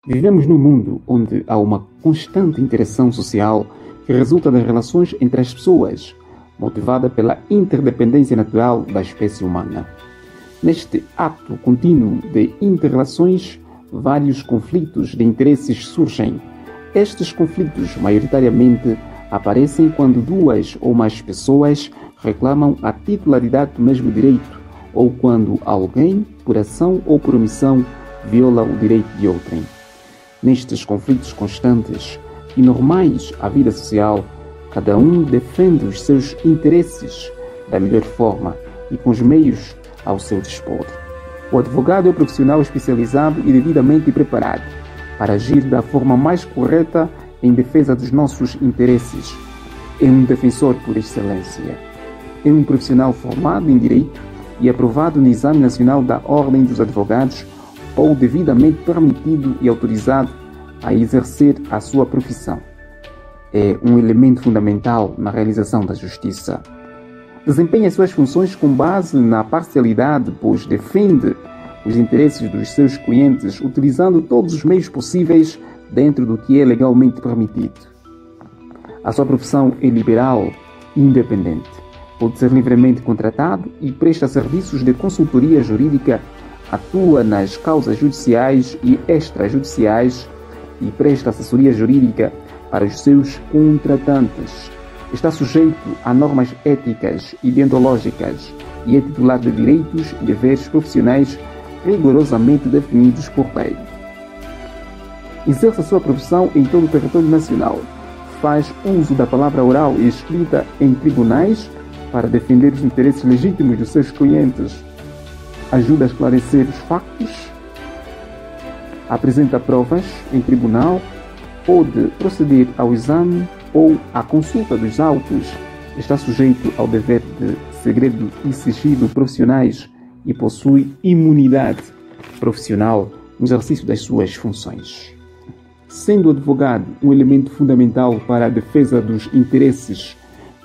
Vivemos num mundo onde há uma constante interação social que resulta das relações entre as pessoas, motivada pela interdependência natural da espécie humana. Neste ato contínuo de interrelações, vários conflitos de interesses surgem. Estes conflitos, maioritariamente, aparecem quando duas ou mais pessoas reclamam a titularidade do mesmo direito, ou quando alguém, por ação ou por omissão, viola o direito de outrem. Nestes conflitos constantes e normais à vida social, cada um defende os seus interesses da melhor forma e com os meios ao seu dispor. O advogado é um profissional especializado e devidamente preparado para agir da forma mais correta em defesa dos nossos interesses. É um defensor por excelência. É um profissional formado em Direito e aprovado no Exame Nacional da Ordem dos Advogados ou devidamente permitido e autorizado a exercer a sua profissão. É um elemento fundamental na realização da justiça. Desempenha suas funções com base na parcialidade, pois defende os interesses dos seus clientes utilizando todos os meios possíveis dentro do que é legalmente permitido. A sua profissão é liberal e independente. Pode ser livremente contratado e presta serviços de consultoria jurídica, atua nas causas judiciais e extrajudiciais e presta assessoria jurídica para os seus contratantes. Está sujeito a normas éticas e deontológicas e é titular de direitos e deveres profissionais rigorosamente definidos por lei. Exerce a sua profissão em todo o território nacional. Faz uso da palavra oral e escrita em tribunais para defender os interesses legítimos dos seus clientes. Ajuda a esclarecer os factos. Apresenta provas em tribunal. Pode proceder ao exame ou à consulta dos autos. Está sujeito ao dever de segredo e sigilo profissionais e possui imunidade profissional no exercício das suas funções. Sendo o advogado um elemento fundamental para a defesa dos interesses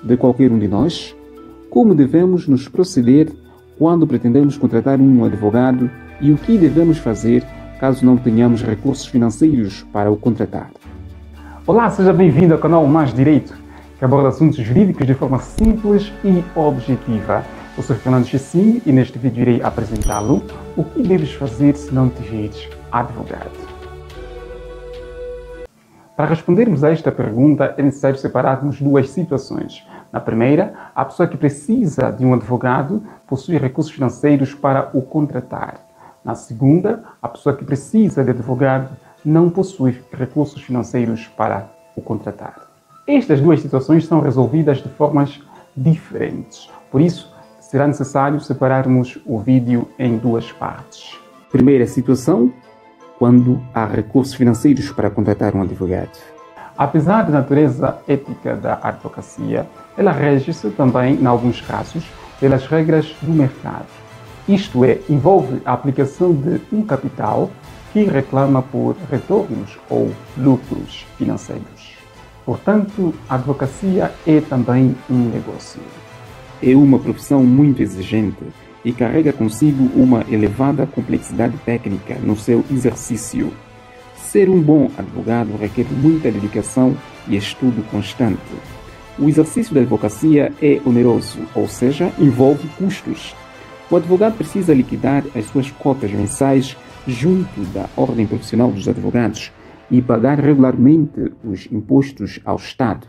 de qualquer um de nós, como devemos nos proceder quando pretendemos contratar um advogado e o que devemos fazer caso não tenhamos recursos financeiros para o contratar? Olá, seja bem-vindo ao canal Mais Direito, que aborda assuntos jurídicos de forma simples e objetiva. Eu sou Fernando Chessinho e neste vídeo irei apresentá-lo o que deves fazer se não tiveres advogado. Para respondermos a esta pergunta, é necessário separarmos duas situações. Na primeira, a pessoa que precisa de um advogado possui recursos financeiros para o contratar. Na segunda, a pessoa que precisa de advogado não possui recursos financeiros para o contratar. Estas duas situações são resolvidas de formas diferentes. Por isso, será necessário separarmos o vídeo em duas partes. Primeira situação, quando há recursos financeiros para contratar um advogado. Apesar da natureza ética da advocacia, ela rege-se também, em alguns casos, pelas regras do mercado. Isto é, envolve a aplicação de um capital que reclama por retornos ou lucros financeiros. Portanto, a advocacia é também um negócio. É uma profissão muito exigente e carrega consigo uma elevada complexidade técnica no seu exercício. Ser um bom advogado requer muita dedicação e estudo constante. O exercício da advocacia é oneroso, ou seja, envolve custos. O advogado precisa liquidar as suas cotas mensais junto da Ordem Profissional dos Advogados e pagar regularmente os impostos ao Estado.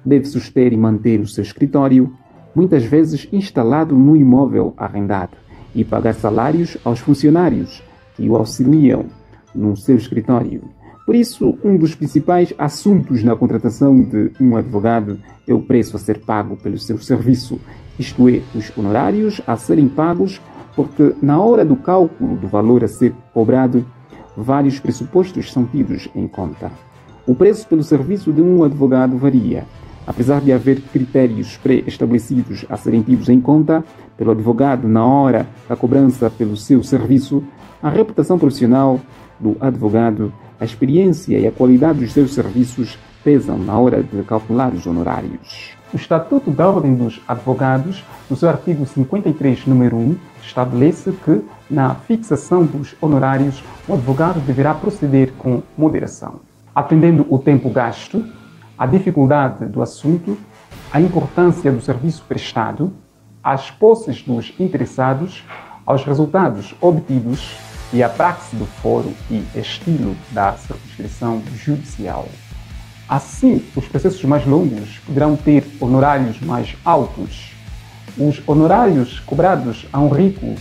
Deve suster e manter o seu escritório, muitas vezes instalado no imóvel arrendado, e pagar salários aos funcionários que o auxiliam no seu escritório. Por isso, um dos principais assuntos na contratação de um advogado é o preço a ser pago pelo seu serviço, isto é, os honorários a serem pagos, porque na hora do cálculo do valor a ser cobrado, vários pressupostos são tidos em conta. O preço pelo serviço de um advogado varia. Apesar de haver critérios pré-estabelecidos a serem tidos em conta pelo advogado na hora da cobrança pelo seu serviço, a reputação profissional do advogado, a experiência e a qualidade dos seus serviços pesam na hora de calcular os honorários. O Estatuto da Ordem dos Advogados, no seu artigo 53, número 1, estabelece que, na fixação dos honorários, o advogado deverá proceder com moderação, atendendo o tempo gasto, a dificuldade do assunto, a importância do serviço prestado, às posses dos interessados, aos resultados obtidos e à praxe do foro e estilo da circunscrição judicial. Assim, os processos mais longos poderão ter honorários mais altos. Os honorários cobrados a um rico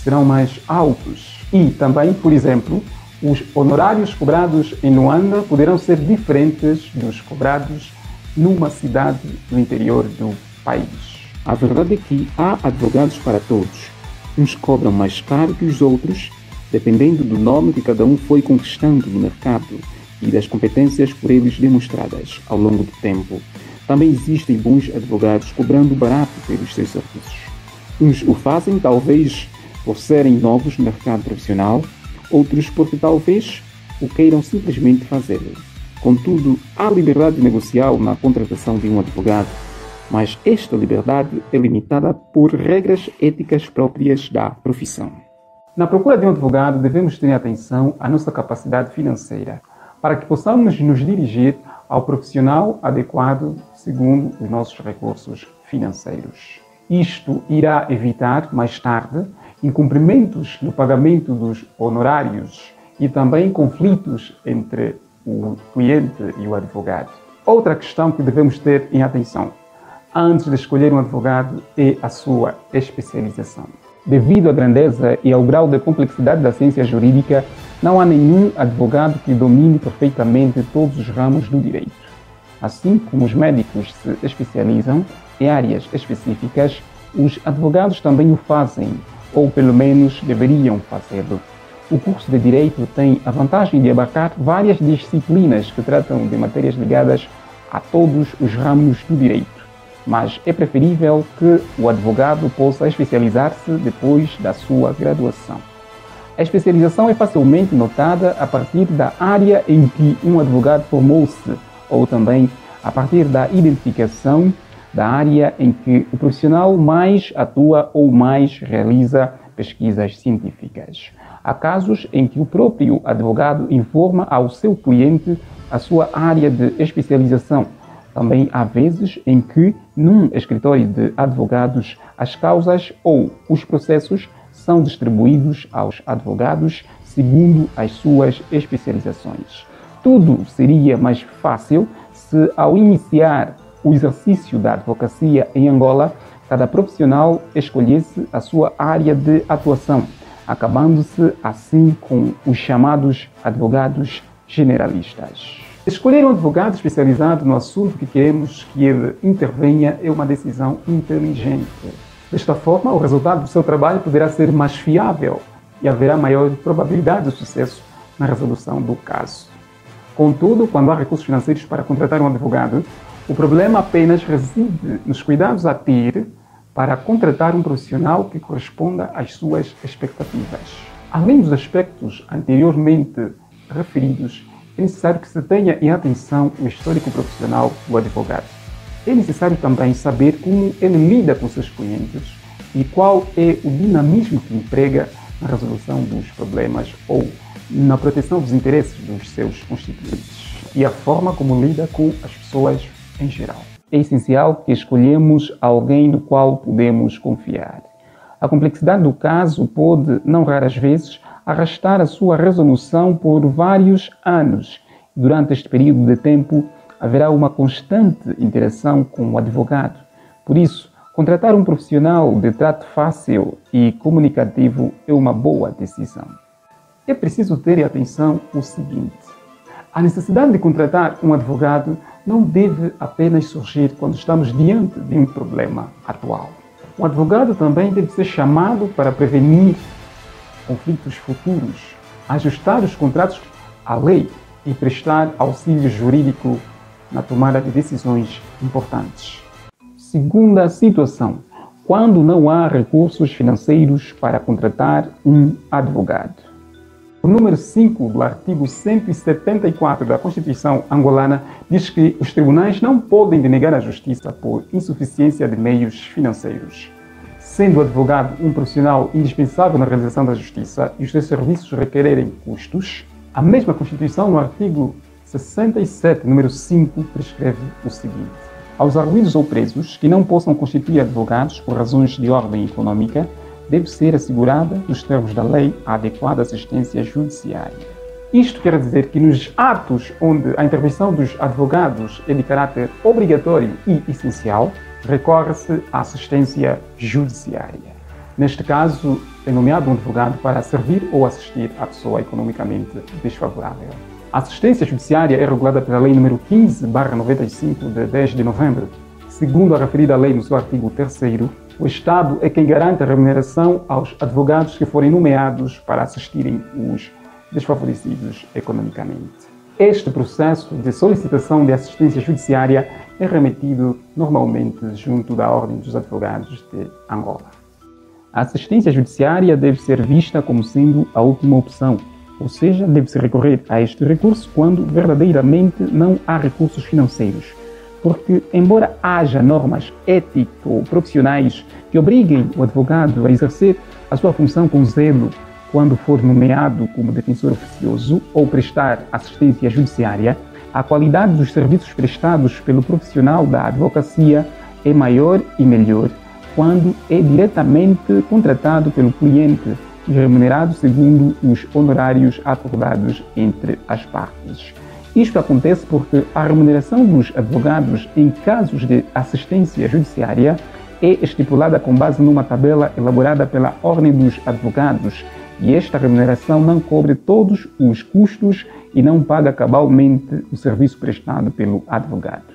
serão mais altos. E também, por exemplo, os honorários cobrados em Luanda poderão ser diferentes dos cobrados numa cidade do interior do país. A verdade é que há advogados para todos. Uns cobram mais caro que os outros, dependendo do nome que cada um foi conquistando no mercado e das competências por eles demonstradas ao longo do tempo. Também existem bons advogados cobrando barato pelos seus serviços. Uns o fazem, talvez, por serem novos no mercado profissional, outros porque talvez o queiram simplesmente fazer. Contudo, há liberdade negocial na contratação de um advogado, mas esta liberdade é limitada por regras éticas próprias da profissão. Na procura de um advogado, devemos ter atenção à nossa capacidade financeira, para que possamos nos dirigir ao profissional adequado segundo os nossos recursos financeiros. Isto irá evitar, mais tarde, incumprimentos no pagamento dos honorários e também conflitos entre o cliente e o advogado. Outra questão que devemos ter em atenção antes de escolher um advogado é a sua especialização. Devido à grandeza e ao grau de complexidade da ciência jurídica, não há nenhum advogado que domine perfeitamente todos os ramos do direito. Assim como os médicos se especializam em áreas específicas, os advogados também o fazem, ou pelo menos deveriam fazê-lo. O curso de Direito tem a vantagem de abarcar várias disciplinas que tratam de matérias ligadas a todos os ramos do direito, mas é preferível que o advogado possa especializar-se depois da sua graduação. A especialização é facilmente notada a partir da área em que um advogado formou-se, ou também a partir da identificação da área em que o profissional mais atua ou mais realiza pesquisas científicas. Há casos em que o próprio advogado informa ao seu cliente a sua área de especialização. Também há vezes em que, num escritório de advogados, as causas ou os processos são distribuídos aos advogados segundo as suas especializações. Tudo seria mais fácil se, ao iniciar o exercício da advocacia em Angola, cada profissional escolhesse a sua área de atuação, acabando-se assim com os chamados advogados generalistas. Escolher um advogado especializado no assunto que queremos que ele intervenha é uma decisão inteligente. Desta forma, o resultado do seu trabalho poderá ser mais fiável e haverá maior probabilidade de sucesso na resolução do caso. Contudo, quando há recursos financeiros para contratar um advogado, o problema apenas reside nos cuidados a ter para contratar um profissional que corresponda às suas expectativas. Além dos aspectos anteriormente referidos, é necessário que se tenha em atenção o histórico profissional do advogado. É necessário também saber como ele lida com seus clientes e qual é o dinamismo que emprega na resolução dos problemas ou na proteção dos interesses dos seus constituintes e a forma como lida com as pessoas em geral. É essencial que escolhemos alguém no qual podemos confiar. A complexidade do caso pode, não raras vezes, arrastar a sua resolução por vários anos. Durante este período de tempo, haverá uma constante interação com o advogado. Por isso, contratar um profissional de trato fácil e comunicativo é uma boa decisão. É preciso ter em atenção o seguinte: a necessidade de contratar um advogado não deve apenas surgir quando estamos diante de um problema atual. O advogado também deve ser chamado para prevenir conflitos futuros, ajustar os contratos à lei e prestar auxílio jurídico na tomada de decisões importantes. Segunda situação: quando não há recursos financeiros para contratar um advogado. O número 5 do artigo 174 da Constituição angolana diz que os tribunais não podem denegar a justiça por insuficiência de meios financeiros. Sendo o advogado um profissional indispensável na realização da justiça e os seus serviços requererem custos, a mesma Constituição, no artigo 67, número 5, prescreve o seguinte: aos arguidos ou presos que não possam constituir advogados por razões de ordem econômica, deve ser assegurada, nos termos da lei, a adequada assistência judiciária. Isto quer dizer que nos atos onde a intervenção dos advogados é de caráter obrigatório e essencial, recorre-se à assistência judiciária. Neste caso, é nomeado um advogado para servir ou assistir a pessoa economicamente desfavorável. A assistência judiciária é regulada pela Lei nº 15/95, de 10 de novembro. Segundo a referida lei no seu artigo 3º, o Estado é quem garante a remuneração aos advogados que forem nomeados para assistirem os desfavorecidos economicamente. Este processo de solicitação de assistência judiciária é remetido normalmente junto da Ordem dos Advogados de Angola. A assistência judiciária deve ser vista como sendo a última opção, ou seja, deve-se recorrer a este recurso quando verdadeiramente não há recursos financeiros. Porque, embora haja normas ético-profissionais que obriguem o advogado a exercer a sua função com zelo quando for nomeado como defensor oficioso ou prestar assistência judiciária, a qualidade dos serviços prestados pelo profissional da advocacia é maior e melhor quando é diretamente contratado pelo cliente e remunerado segundo os honorários acordados entre as partes. Isto acontece porque a remuneração dos advogados em casos de assistência judiciária é estipulada com base numa tabela elaborada pela Ordem dos Advogados e esta remuneração não cobre todos os custos e não paga cabalmente o serviço prestado pelo advogado.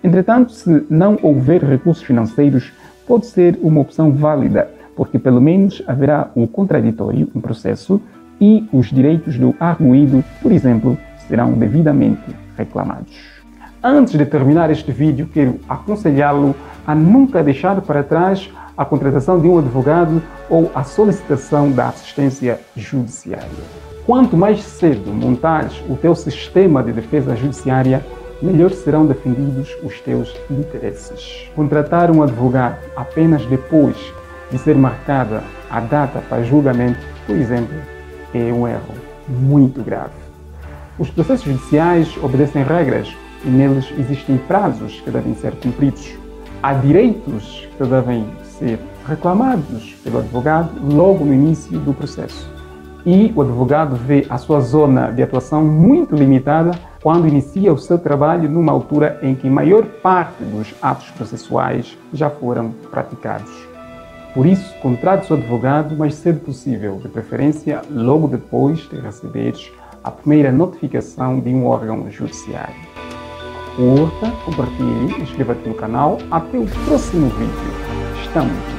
Entretanto, se não houver recursos financeiros, pode ser uma opção válida, porque pelo menos haverá um contraditório em processo e os direitos do arguido, por exemplo, serão devidamente reclamados. Antes de terminar este vídeo, quero aconselhá-lo a nunca deixar para trás a contratação de um advogado ou a solicitação da assistência judiciária. Quanto mais cedo montares o teu sistema de defesa judiciária, melhor serão defendidos os teus interesses. Contratar um advogado apenas depois de ser marcada a data para julgamento, por exemplo, é um erro muito grave. Os processos judiciais obedecem regras e neles existem prazos que devem ser cumpridos. Há direitos que devem ser reclamados pelo advogado logo no início do processo. E o advogado vê a sua zona de atuação muito limitada quando inicia o seu trabalho numa altura em que a maior parte dos atos processuais já foram praticados. Por isso, contrate o seu advogado o mais cedo possível, de preferência logo depois de receberes a primeira notificação de um órgão judiciário. Curta, compartilhe, inscreva-te no canal. Até o próximo vídeo. Estamos